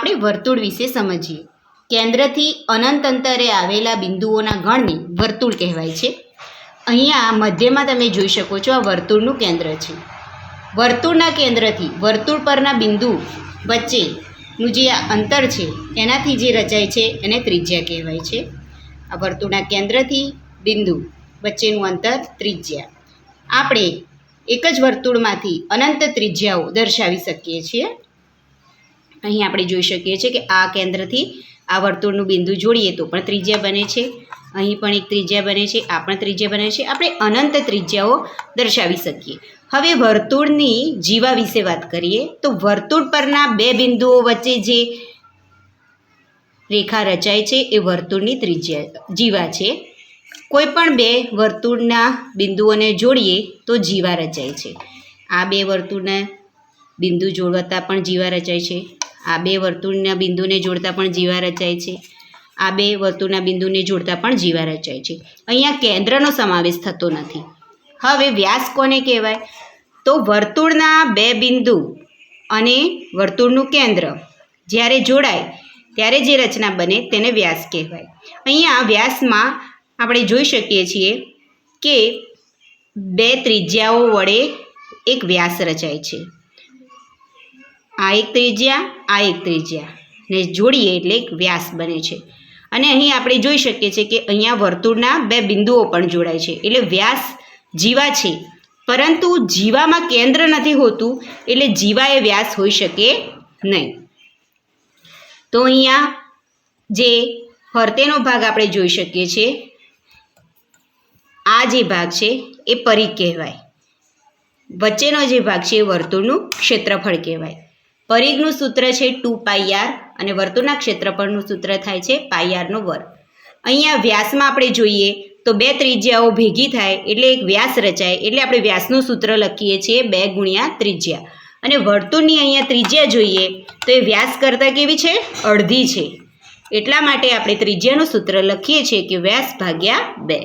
આપણે વર્તુળ વિશે સમજીએ. કેન્દ્રથી અનંત અંતરે આવેલા બિંદુઓના ગણને વર્તુળ કહેવાય છે. અહીંયા મધ્યમાં તમે જોઈ શકો છો, આ વર્તુળનું કેન્દ્ર છે. વર્તુળના કેન્દ્રથી વર્તુળ પરના બિંદુ વચ્ચેનું જે અંતર છે એનાથી જે રચાય છે એને ત્રિજ્યા કહેવાય છે. આ વર્તુળના કેન્દ્રથી બિંદુ વચ્ચેનું અંતર ત્રિજ્યા. આપણે એક જ વર્તુળમાંથી અનંત ત્રિજ્યાઓ દર્શાવી શકીએ છીએ. અહીં આપણે જોઈ શકીએ છીએ કે આ કેન્દ્રથી આ વર્તુળનું બિંદુ જોડીએ તો પણ ત્રિજ્યા બને છે. અહીં પણ એક ત્રિજ્યા બને છે, આ પણ ત્રિજ્યા બને છે. આપણે અનંત ત્રિજ્યાઓ દર્શાવી શકીએ. હવે વર્તુળની જીવા વિશે વાત કરીએ તો વર્તુળ પરના બે બિંદુઓ વચ્ચે જે રેખા રચાય છે એ વર્તુળની જીવા છે. કોઈ પણ બે વર્તુળના બિંદુઓને જોડીએ તો જીવા રચાય છે. આ બે વર્તુળના બિંદુ જોડતા પણ જીવા રચાય છે. આ બે વર્તુળના બિંદુને જોડતા પણ જીવા રચાય છે. આ બે વર્તુળના બિંદુને જોડતા પણ જીવા રચાય છે. અહીંયા કેન્દ્રનો સમાવેશ થતો નથી. હવે વ્યાસ કોને કહેવાય? તો વર્તુળના બે બિંદુ અને વર્તુળનું કેન્દ્ર જ્યારે જોડાય ત્યારે જે રચના બને તેને વ્યાસ કહેવાય. અહીંયા વ્યાસમાં આપણે જોઈ શકીએ છીએ કે બે ત્રિજ્યાઓ વડે એક વ્યાસ રચાય છે. આ એક ત્રિજ્યા, આ એક ત્રિજ્યા ને જોડીએ એટલે એક વ્યાસ બને છે. અને અહીં આપણે જોઈ શકીએ છીએ કે અહીંયા વર્તુળના બે બિંદુઓ પણ જોડાય છે એટલે વ્યાસ જીવા છે. પરંતુ જીવામાં કેન્દ્ર નથી હોતું એટલે જીવા એ વ્યાસ હોઈ શકે નહીં. તો અહીંયા જે ફરતેનો ભાગ આપણે જોઈ શકીએ છીએ, આ જે ભાગ છે એ પરિઘ કહેવાય. વચ્ચેનો જે ભાગ છે એ વર્તુળનું ક્ષેત્રફળ કહેવાય. પરિઘનું સૂત્ર છે 2πr અને વર્તુળના ક્ષેત્રફળનું સૂત્ર થાય છે πr². અહીંયા વ્યાસમાં આપણે જોઈએ તો બે ત્રિજ્યાઓ ભેગી થાય એટલે એક વ્યાસ રચાય એટલે આપણે વ્યાસનું સૂત્ર લખીએ છીએ 2 × ત્રિજ્યા. અને વર્તુળની અહીંયા ત્રિજ્યા જોઈએ તો એ વ્યાસ કરતાં કેવી છે? અડધી છે. એટલા માટે આપણે ત્રિજ્યાનું સૂત્ર લખીએ છીએ કે વ્યાસ ભાગ્યા 2.